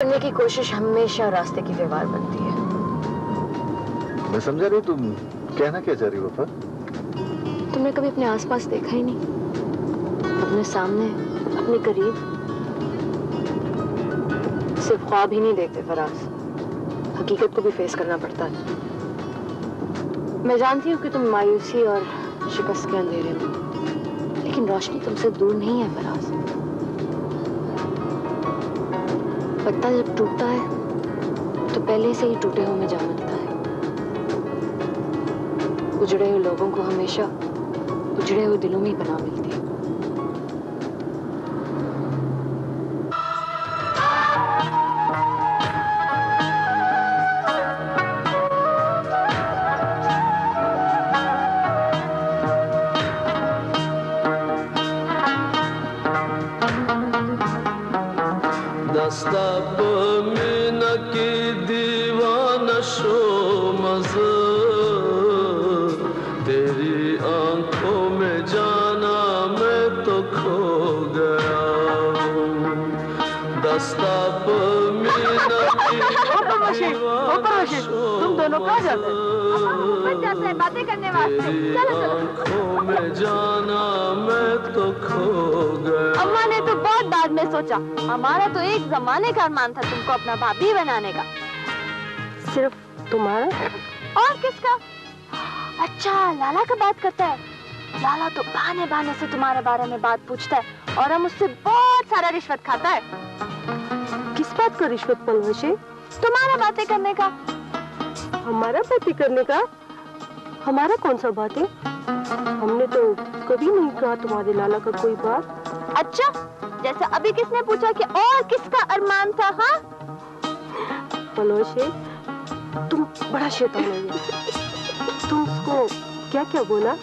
करने की कोशिश हमेशा रास्ते की दीवार बनती है। मैं समझा रही हूँ तुम कहना क्या चाह रही हो वफा? तुमने कभी अपने आसपास देखा ही नहीं, अपने सामने, अपने करीब। सिर्फ ख्वाब ही नहीं देखते फराज, हकीकत को भी फेस करना पड़ता है। मैं जानती हूँ कि तुम मायूसी और शिकस्त के अंधेरे में, लेकिन रोशनी तुमसे दूर नहीं है फराज। पत्ता जब टूटता है तो पहले से ही टूटे हुए में जा मिलता है। उजड़े हुए लोगों को हमेशा उजड़े हुए दिलों में ही पनाह मिलती है। दस्तब मीन की दीवाना शो मज़े, तेरी आंखों में जाना मैं तो खो गया हूँ। दस्तब मीन की दीवाना शो मज़े, बातें करने वास्ते। चलो चलो। आंखों में जाना मैं तो खो गया। अम्मा ने तो बहुत बाद में सोचा, हमारा तो एक जमाने का अरमान था तुमको अपना भाभी बनाने का। सिर्फ तुम्हारा? और किसका? अच्छा, लाला का बात करता है। लाला तो बहाने बहाने से तुम्हारे बारे में बात पूछता है और हम उससे बहुत सारा रिश्वत खाता है। किस बात का रिश्वत पलवशे? तुम्हारा बातें करने का। हमारा बातें करने का? हमारा कौन सा बात है? हमने तो कभी नहीं कहा तुम्हारे लाला का कोई बात। अच्छा, जैसे अभी किसने पूछा कि और किसका अरमान था? हाँ पलवशे, तुम बड़ा शैतान हो। तुम उसको क्या क्या बोला?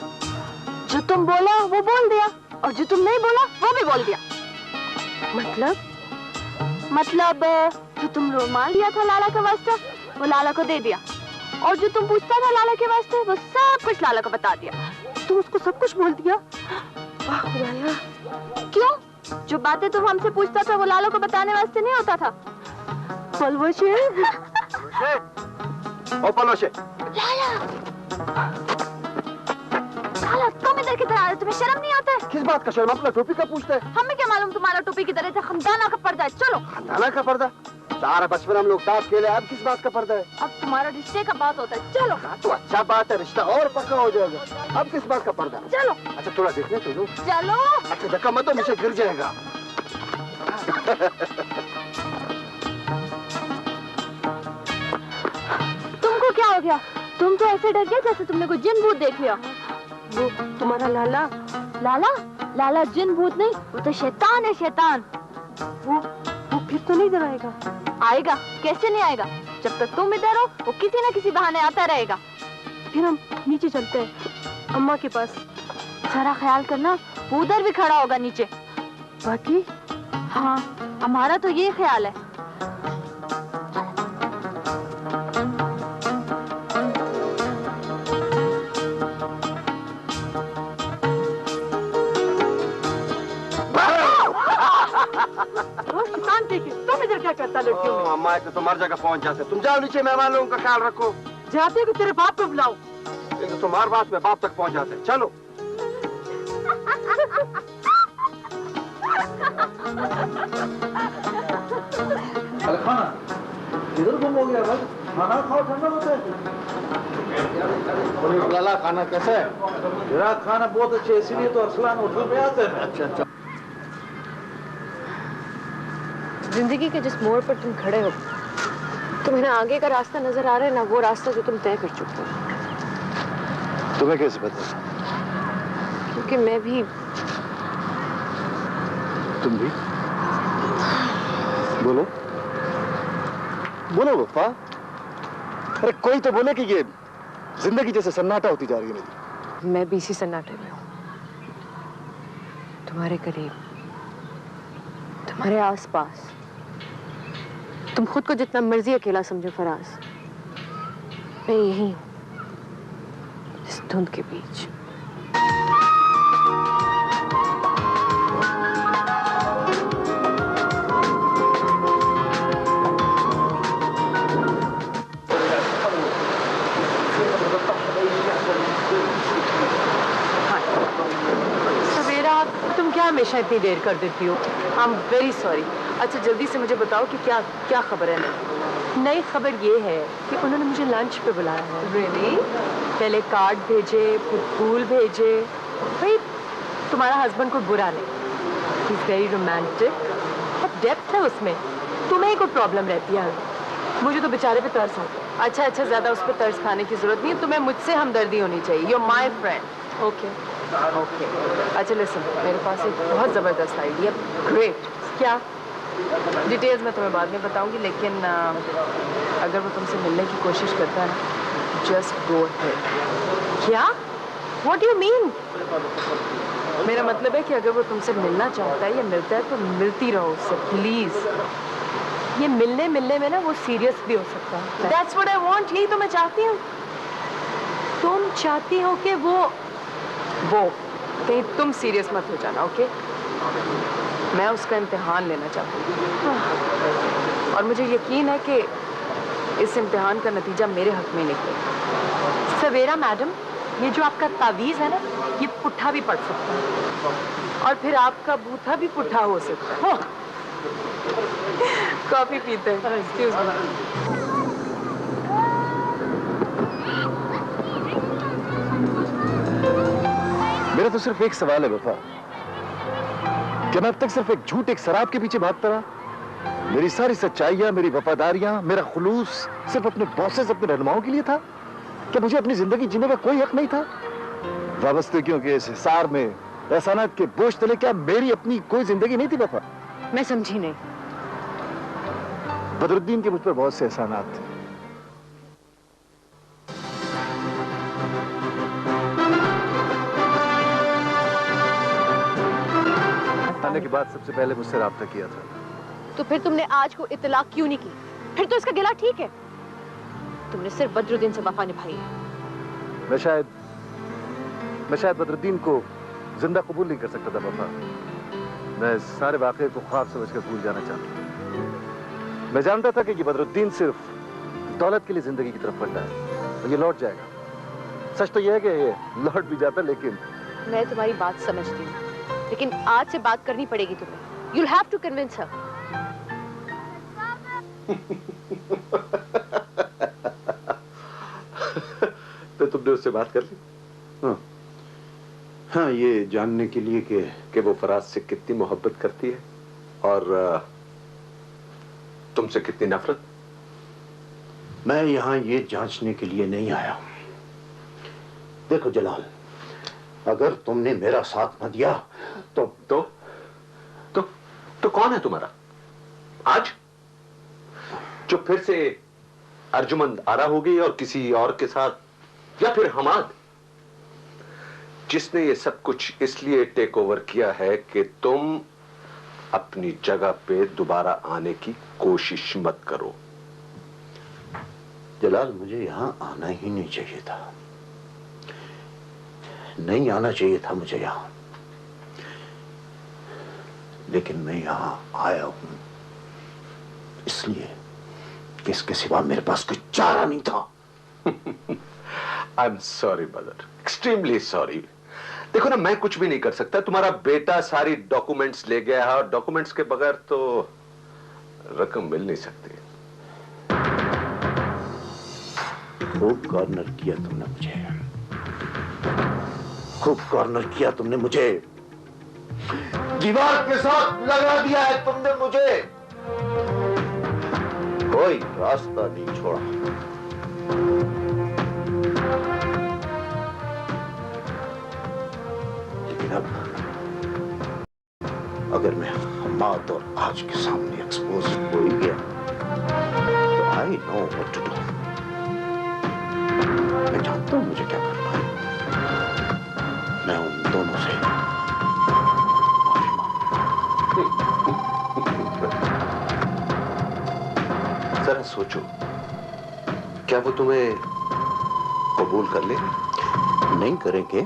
जो तुम बोला वो बोल दिया, और जो तुम नहीं बोला वो भी बोल दिया। मतलब जो तुम रुमाल दिया था लाला के वास्ते वो लाला को दे दिया, और जो तुम पूछता था लाला के वास्ते वो सब कुछ लाला को बता दिया। तुम उसको सब कुछ बोल दिया? वाह खुदाया। क्यों? जो बातें तुम हमसे पूछता था वो लाला को बताने वास्ते नहीं होता था। पलवशे। ओ पलवशे। लाला, लाला तुम इधर किधर आ रहे? तुम्हें शर्म नहीं आता है? किस बात का शर्म? अपना टोपी का पूछता है। हमें क्या मालूम तुम्हारा टोपी की तरह से खानदाना का पर्दा है। चलो। खानदाना का पर्दा? सारा बचपन हम लोग साथ खेले, अब किस बात का पर्दा है? अब तुम्हारा रिश्ते का बात होता है। चलो। तो अच्छा बात है, रिश्ता और पक्का हो जाएगा। अब किस बात का पर्दा? चलो। अच्छा थोड़ा देखने तो लो। चलो। अच्छा धक्का मत दो, मुझे गिर जाएगा। तुमको क्या हो गया? तुम तो ऐसे डर गए जैसे तुमने कोई जिन भूत देख लिया। वो तुम्हारा लाला? लाला? लाला जिन भूत नहीं, वो तो शैतान है, शैतान। वो फिर तो नहीं इधर आएगा? आएगा, कैसे नहीं आएगा? जब तक तुम इधर हो वो किसी न किसी बहाने आता रहेगा। फिर हम नीचे चलते हैं अम्मा के पास। जरा ख्याल करना, वो उधर भी खड़ा होगा नीचे। बाकी? हाँ, हमारा तो ये ख्याल है। तुम इधर क्या करता लड़कियों में? अम्मा तो हर जगह पहुंच जाते। तुम जाओ नीचे, मेहमान लोगों का ख्याल रखो। जाते हो कि तेरे बाप को बुलाओ? तो तुम हर बात में बाप तक पहुंच जाते। चलो। अरे खाना इधर गुम हो गया बस। खाना खाओ, ठंडा होता है। लाला खाना कैसा है? मेरा खाना बहुत अच्छे, इसीलिए तो अरसलान होटल में आते हैं। अच्छा। जिंदगी के जिस मोड़ पर तुम खड़े हो, तुम्हें ना आगे का रास्ता नजर आ रहा है ना वो रास्ता जो तुम तय कर चुके हो। तुम्हें कैसे पता? क्योंकि मैं भी। तुम भी? बोलो बोलो वफा। अरे कोई तो बोले कि ये जिंदगी जैसे सन्नाटा होती जा रही है मेरी। मैं भी इसी सन्नाटे में हूँ, तुम्हारे करीब, तुम्हारे आसपास। तुम खुद को जितना मर्जी अकेला समझो फराज, मैं यही हूँ इस धुंध के बीच। हमेशा इतनी देर कर देती हो? I am very sorry. अच्छा जल्दी से मुझे बताओ कि क्या क्या खबर है? नई खबर ये है कि उन्होंने मुझे लंच पे बुलाया है। Really? पहले कार्ड भेजे, फिर फूल भेजे। भाई तुम्हारा हस्बैंड कोई बुरा नहीं, He's very romantic, और डेप्थ है उसमें। तुम्हें ही कोई प्रॉब्लम रहती है, मुझे तो बेचारे पे तरस आता है। अच्छा ज्यादा उस पर तरस खाने की जरूरत नहीं है, तुम्हें मुझसे हमदर्दी होनी चाहिए। You're my friend. ओके अच्छा लिसन, मेरे पास एक बहुत ज़बरदस्त आइडिया। ग्रेट। क्या? डिटेल्स मैं तुम्हें बाद में बताऊंगी, लेकिन अगर वो तुमसे मिलने की कोशिश करता है ना, जस्ट गो अहेड। क्या? What do you mean? मेरा मतलब है कि अगर वो तुमसे मिलना चाहता है या मिलता है तो मिलती रहो उससे, प्लीज। ये मिलने में ना वो सीरियस भी हो सकता है। That's what I want. यही तो मैं चाहती हूँ। तुम चाहती हो कि वो कहीं तुम सीरियस मत हो जाना। ओके मैं उसका इम्तिहान लेना चाहती हूँ, और मुझे यकीन है कि इस इम्तिहान का नतीजा मेरे हक में निकले। सवेरा मैडम, ये जो आपका तावीज़ है ना, ये पुट्ठा भी पड़ सकता है, और फिर आपका बूथा भी पुट्ठा हो सकता है। कॉफी पीते हैं। Excuse me. मेरा तो सिर्फ एक सवाल है वफा, क्या मैं अब तक सिर्फ एक झूठ, एक शराब के पीछे भागता रहा? मेरी सारी सच्चाइयां, मेरी वफादारियां, मेरा खुलूस सिर्फ अपने बॉसेस, अपने रहनुमाओं के लिए था? क्या मुझे अपनी जिंदगी जीने का कोई हक नहीं था? वाबस्तगियों के इस हिसार में, एहसानात के बोझ तले, क्या मेरी अपनी कोई जिंदगी नहीं थी वफा? मैं समझी नहीं। बदरुद्दीन के मुझ पर बहुत से एहसानात थे। आने के बाद सबसे पहले मुझसे राब्ता किया था। तो फिर तुमने आज को इतला क्यों नहीं की? फिर तो इसका गिला ठीक है। तुमने सिर्फ बदरुद्दीन से वफा निभाई है। मैं शायद बदरुद्दीन को जिंदा कबूल नहीं कर सकता था वफा। मैं सारे वाक़े को ख्वाब समझकर भूल जाना चाहता था। मैं जानता था कि ये बदरुद्दीन सिर्फ दौलत के लिए जिंदगी की तरफ बढ़ता है और ये लौट जाएगा। सच तो यह है कि ये लौट भी जाता, लेकिन मैं तुम्हारी बात समझती हूँ, लेकिन आज से बात करनी पड़ेगी तुम्हें। You'll have to convince her. तो तुमने उससे बात कर ली? हाँ, हाँ, ये जानने के लिए कि वो फराज से कितनी मोहब्बत करती है और तुमसे कितनी नफरत। मैं यहाँ ये जांचने के लिए नहीं आया। देखो जलाल, अगर तुमने मेरा साथ न दिया तो कौन है तुम्हारा आज जो फिर से अर्जुमंद आरा हो गई और किसी और के साथ, या फिर हमाद जिसने ये सब कुछ इसलिए टेक ओवर किया है कि तुम अपनी जगह पे दोबारा आने की कोशिश मत करो। जलाल, मुझे यहां आना ही नहीं चाहिए था, नहीं आना चाहिए था मुझे यहां, लेकिन मैं यहां आया हूं इसलिए कि इसके सिवा मेरे पास कोई चारा नहीं था। I am sorry brother, extremely sorry. देखो ना, मैं कुछ भी नहीं कर सकता। तुम्हारा बेटा सारी डॉक्यूमेंट्स ले गया है और डॉक्यूमेंट्स के बगैर तो रकम मिल नहीं सकती। खूब कॉर्नर किया तुमने मुझे, खूब कॉर्नर किया तुमने मुझे, दीवार के साथ लगा दिया है तुमने मुझे, कोई रास्ता नहीं छोड़ा। लेकिन अब अगर मैं हमाद और आज के सामने एक्सपोज हो ही गया तो I know what to do. मैं जानता हूं मुझे क्या करना है। मैं उन दोनों से जरा सोचो, क्या वो तुम्हें कबूल कर ले? नहीं करेंगे,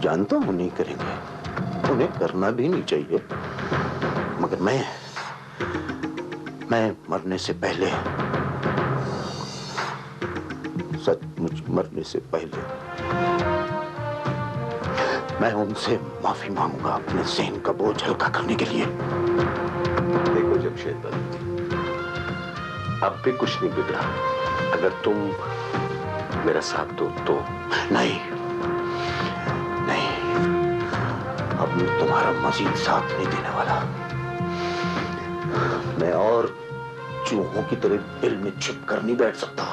जानता हूं नहीं करेंगे, उन्हें करना भी नहीं चाहिए, मगर मैं मरने से पहले, सचमुच मरने से पहले मैं उनसे माफी मांगूंगा अपने ज़हन का बोझ हल्का करने के लिए। देखो जमशेद बदरुद्दीन, अब भी कुछ नहीं बिगड़ा। अगर तुम मेरा साथ दो तो। नहीं नहीं, अब मैं तुम्हारा मजीद साथ नहीं देने वाला। मैं और चूहों की तरह बिल में छिप कर नहीं बैठ सकता।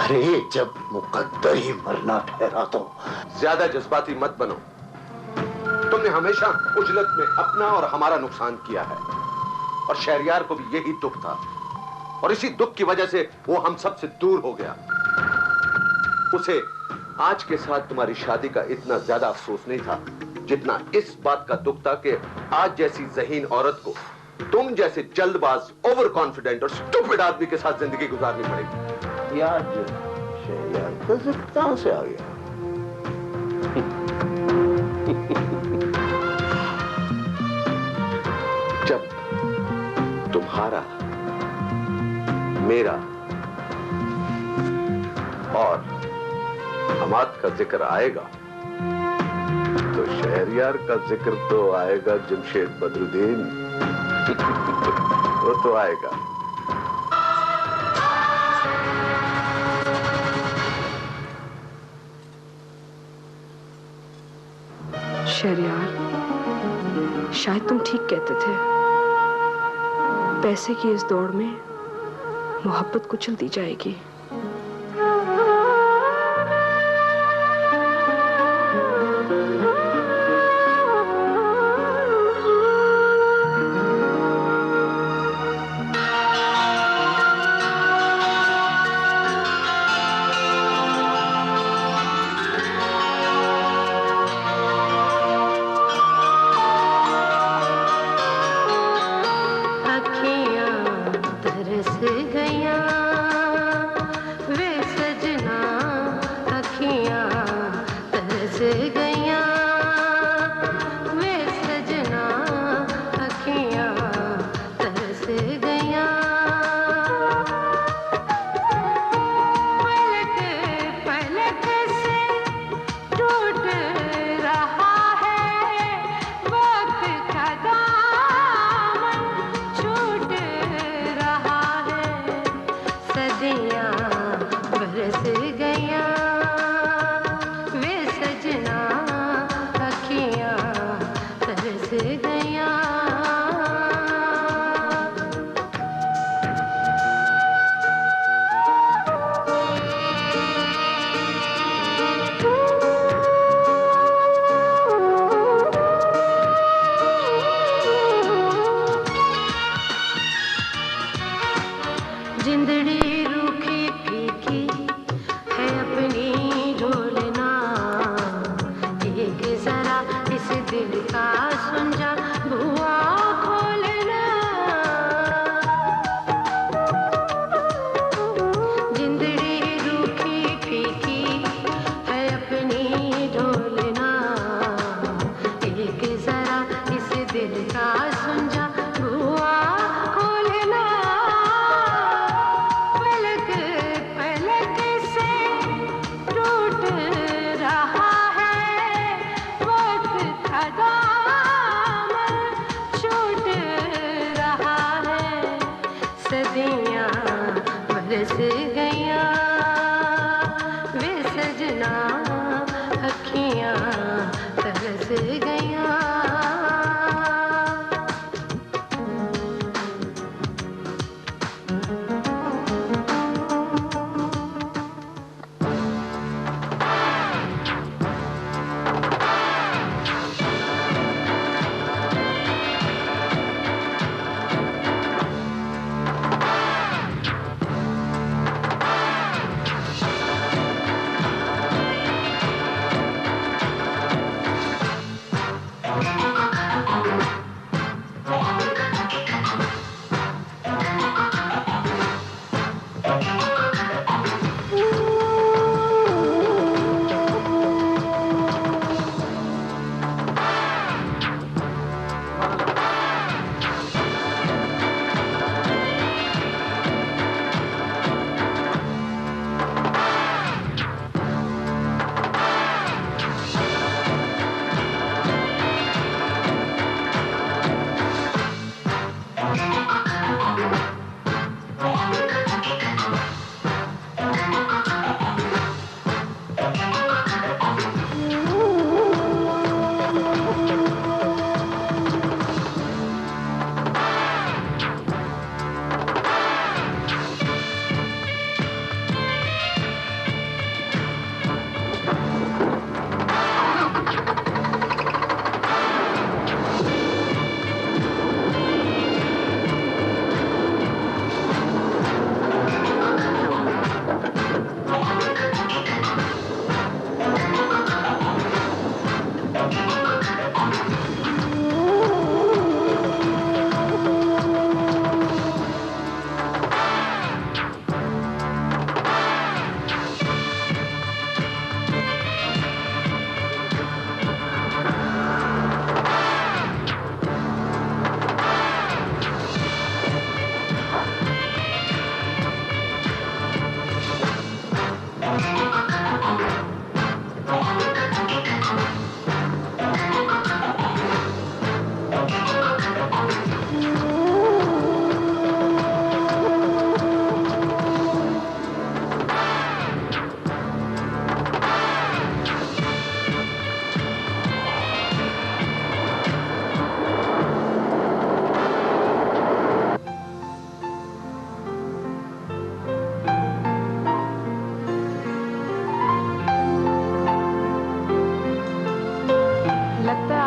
अरे जब मुकद्दर ही मरना ठहरा तो। ज्यादा जज्बाती मत बनो। तुमने हमेशा उजलत में अपना और हमारा नुकसान किया है, और शहरयार को भी यही दुख था, और इसी दुख की वजह से वो हम सब से दूर हो गया। उसे आज के साथ तुम्हारी शादी का इतना ज्यादा अफसोस नहीं था जितना इस बात का दुख था कि आज जैसी ज़हीन औरत को तुम जैसे जल्दबाज, ओवर कॉन्फिडेंट और स्टूपिड आदमी के साथ जिंदगी गुजारनी पड़ेगी। यार शहरयार का जिक्र कहां से आ गया? जब तुम्हारा, मेरा और हमाद का जिक्र आएगा तो शहरयार का जिक्र तो आएगा जमशेद बदरुद्दीन। वो तो आएगा। शहरयार, शायद तुम ठीक कहते थे। पैसे की इस दौड़ में मोहब्बत कुचल दी जाएगी।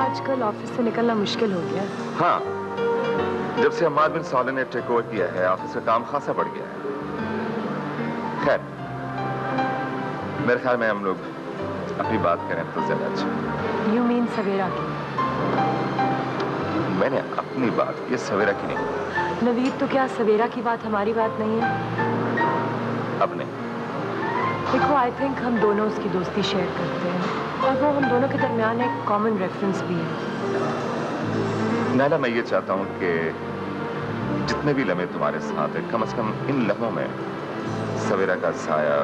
आजकल ऑफिस से निकलना मुश्किल हो गया। हाँ, जब से हमाद बिन साले ने टेक ओवर किया है ऑफिस का काम खासा बढ़ गया है। खैर, मेरे ख्याल में हम लोग अपनी बात करें तो ज्यादा अच्छा। You mean सवेरा की? मैंने अपनी बात ये सवेरा की नहीं। नवीद, तो क्या सवेरा की बात हमारी बात नहीं है? अब नहीं। देखो, आई थिंक हम दोनों उसकी दोस्ती शेयर करते हैं और वो हम दोनों के दरमियान एक कॉमन रेफरेंस भी है। नाला, मैं ये चाहता हूँ कि जितने भी लम्हे तुम्हारे साथ हैं, कम से कम इन लम्हों में सवेरा का साया।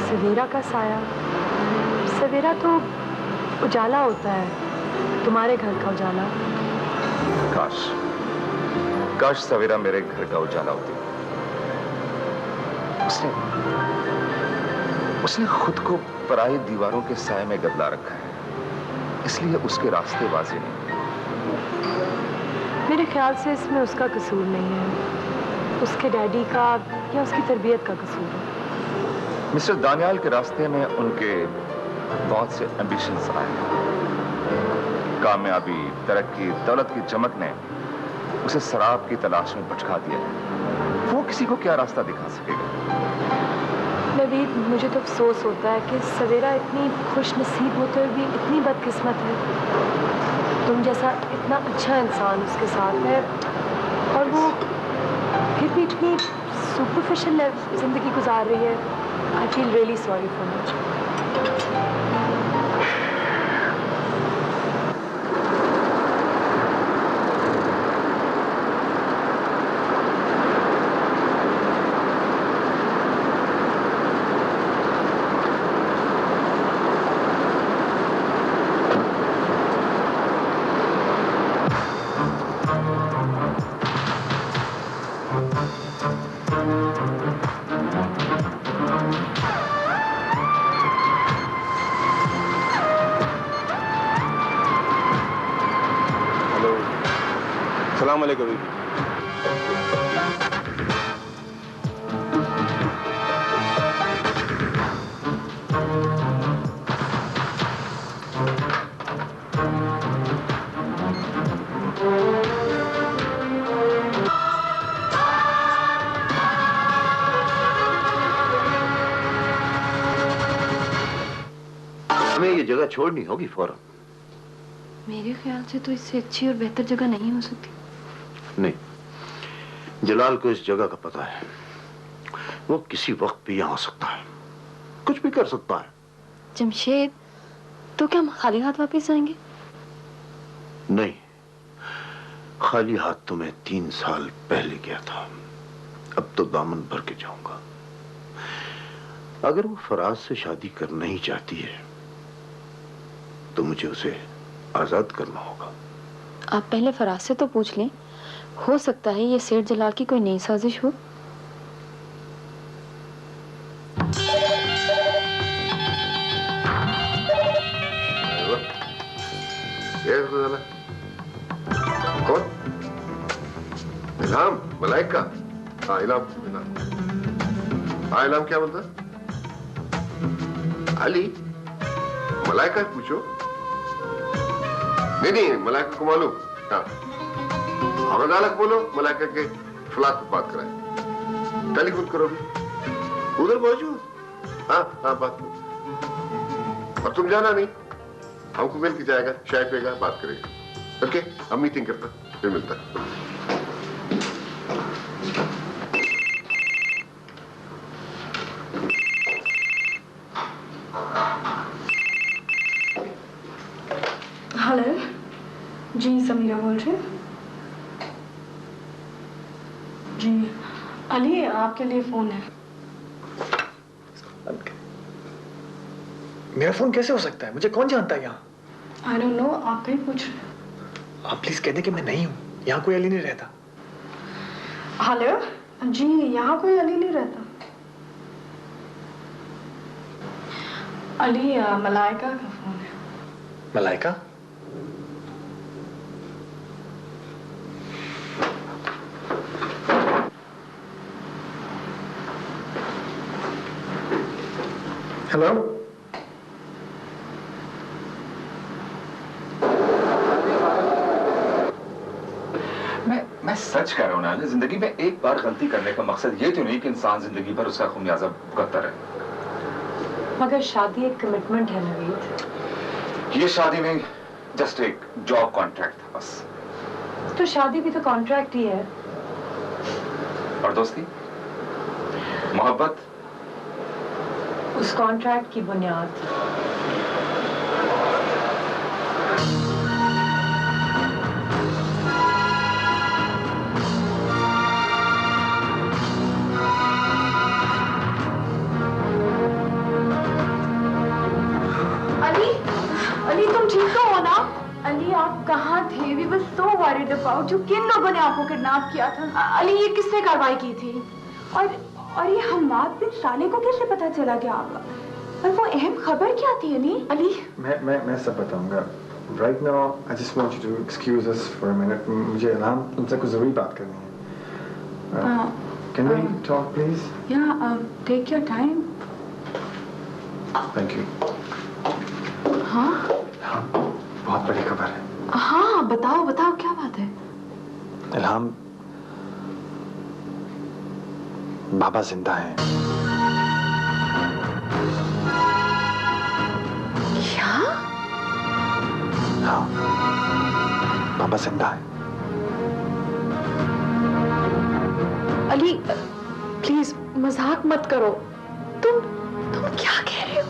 सवेरा का साया? सवेरा तो उजाला होता है, तुम्हारे घर का उजाला। काश सवेरा मेरे घर का उजाला होती। उसने खुद को पराई दीवारों के साए में गदला रखा है, इसलिए उसके रास्ते वाज़ेह नहीं। मेरे ख्याल से इसमें उसका कसूर नहीं है, उसके डैडी का या उसकी तरबियत का कसूर है। मिस्टर दानियाल के रास्ते में उनके बहुत से एम्बिशंस आए। कामयाबी, तरक्की, दौलत की चमक ने उसे शराब की तलाश में भटका दिया है। वो किसी को क्या रास्ता दिखा सकेगा? नवीद, मुझे तो अफसोस होता है कि सवेरा इतनी खुश नसीब होते हुए भी इतनी बदकिस्मत है। तुम जैसा इतना अच्छा इंसान उसके साथ है और वो फिर भी इतनी सुपरफिशियल जिंदगी गुजार रही है। I feel really sorry for much. अस्सलाम वालेकुम। हमें ये जगह छोड़नी होगी फौरन। मेरे ख्याल से तो इससे अच्छी और बेहतर जगह नहीं हो सकती। नहीं, जलाल को इस जगह का पता है। वो किसी वक्त भी यहाँ आ सकता है, कुछ भी कर सकता है। जमशेद, तो क्या हम खाली हाथ वापस आएंगे? नहीं, खाली हाथ तो मैं 3 साल पहले गया था। अब तो दामन भर के जाऊंगा। अगर वो फराज से शादी करना ही चाहती है तो मुझे उसे आजाद करना होगा। आप पहले फराज से तो पूछ लें, हो सकता है ये सेठ जलाल की कोई नई साजिश हो। कौन? इल्हाम, मलाइका। हाँ इल्हाम, इल्हाम। हाँ इल्हाम, क्या बोलता? अली, मलाइका पूछो। नहीं, मलाइका को मालूम। हाँ, हवलदार बोलो मलाइका के फ्लैट पे बात कराए। टेलीफोन करो भी, उधर मौजूद। हाँ, बात करो। और तुम जाना नहीं, हमको मिल के जाएगा, चाय पिएगा, बात करेगा। ओके, अब मीटिंग करता, फिर मिलता। हेलो जी, समीरा बोल रही हूँ। जी अली, आपके लिए फोन है। मेरा फोन कैसे हो सकता है? मुझे कौन जानता है यहाँ? आई डोंट नो, आप कहीं पूछ रहे हो? आप प्लीज कह दें कि मैं नहीं हूँ, यहाँ कोई अली नहीं रहता। हेलो जी, यहाँ कोई अली नहीं रहता। अली, मलाइका का फोन है। मलाइका? हेलो? मैं सच कह रहा हूं ना, जिंदगी में एक बार गलती करने का मकसद ये तो नहीं कि इंसान जिंदगी भर उसका खुमियाजा भुगतता रहे। मगर शादी एक कमिटमेंट है नवीद। ये शादी नहीं, जस्ट एक जॉब कॉन्ट्रैक्ट था बस। तो शादी भी तो कॉन्ट्रैक्ट ही है। और दोस्ती, मोहब्बत, उस कॉन्ट्रैक्ट की बुनियाद। अली, तुम ठीक तो हो ना? अली, आप कहाँ थे? We were so worried about you. किन लोगों ने आपको किडनैप किया था? अली, ये किसने कार्रवाई की थी? और ये हम्माद बिन साले को कैसे पता चला कि आप? और वो अहम खबर क्या थी अली? मैं सब बताऊंगा। Right now, I just want you to excuse us for a minute. मुझे इल्हाम तुमसे कुछ जरूरी बात करनी है। Can we talk, please? Yeah, take your time. Thank you. हाँ, बहुत बड़ी खबर है। हाँ, बताओ क्या बात है? इल्हाम, बाबा जिंदा हैं। क्या? हाँ, बाबा जिंदा है। अली, प्लीज मजाक मत करो। तुम क्या कह रहे हो?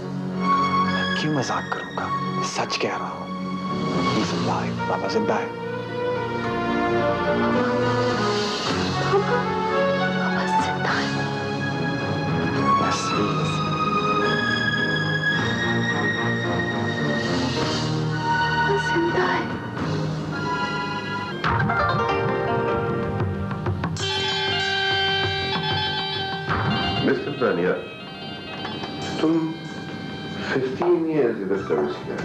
क्यों मजाक करूंगा? सच कह रहा हूँ। He's alive. बाबा जिंदा है। बाबा जिंदा है? Yes, he is. बाबा जिंदा है। मिस्टर दानिया, तुम 15 years इधर सर्विस किया।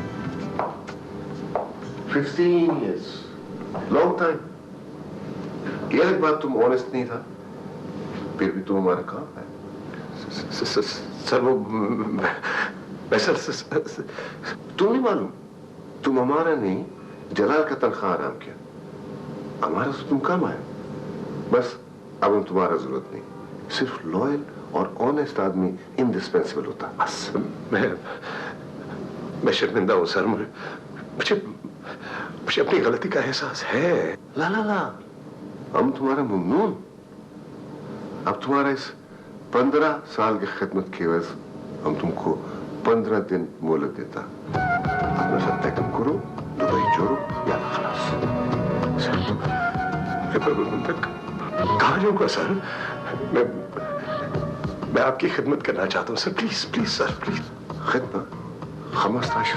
15 years, long time। ये एक बात, तुम ऑनेस्ट नहीं था, फिर भी तुम हमारा काम है। सर वो वैसा तुम नहीं मालूम, तुम हमारा नहीं, जलाल का तनख्वाह आराम किया, हमारा से तुम काम आए। बस अब हम तुम्हारा जरूरत नहीं, सिर्फ लॉयल और ऑनेस्ट आदमी इंडिस्पेंसिबल होता। बस मैं शर्मिंदा हूं सर, मुझे अपनी गलती का एहसास है। ला हम तुम्हारा ममनून। अब तुम्हारा इस 15 साल की खिदमत की वजह हम तुमको 15 दिन मोहलत देता। अपना सत्ता कम करो, दुबई जोड़ो या खलास। कहाँ जाऊंगा सर? मैं आपकी खिदमत करना चाहता हूँ सर, प्लीज सर, प्लीज। खिदमत 15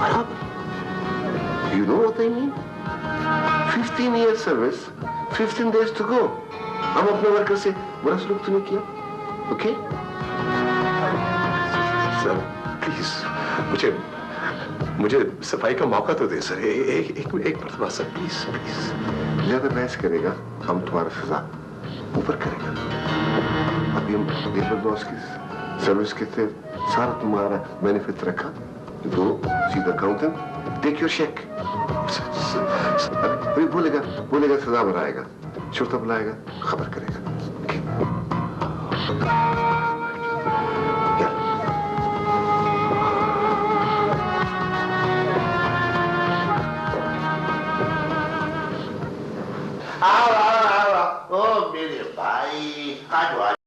बराबर You know what I mean? 15 years service, 15 days to go. हम अपने वर्कर से बुरा सलूक तो नहीं किया, okay? सर प्लीज मुझे सफाई का मौका तो दे सर, एक मरतबा सर, प्लीज प्लीज। ज्यादा बहस करेगा हम तुम्हारा सजा ऊपर करेगा। अभी हम बदमाश की सर्विस के थे, सारा तुम्हारा बेनिफिट रखा, तो सीधा काउंटर टेक योर चेक। अभी बोलेगा सजा बनाएगा, छोटा बुलाएगा, खबर करेगा। आओ ओ मेरे भाई, आ जाओ।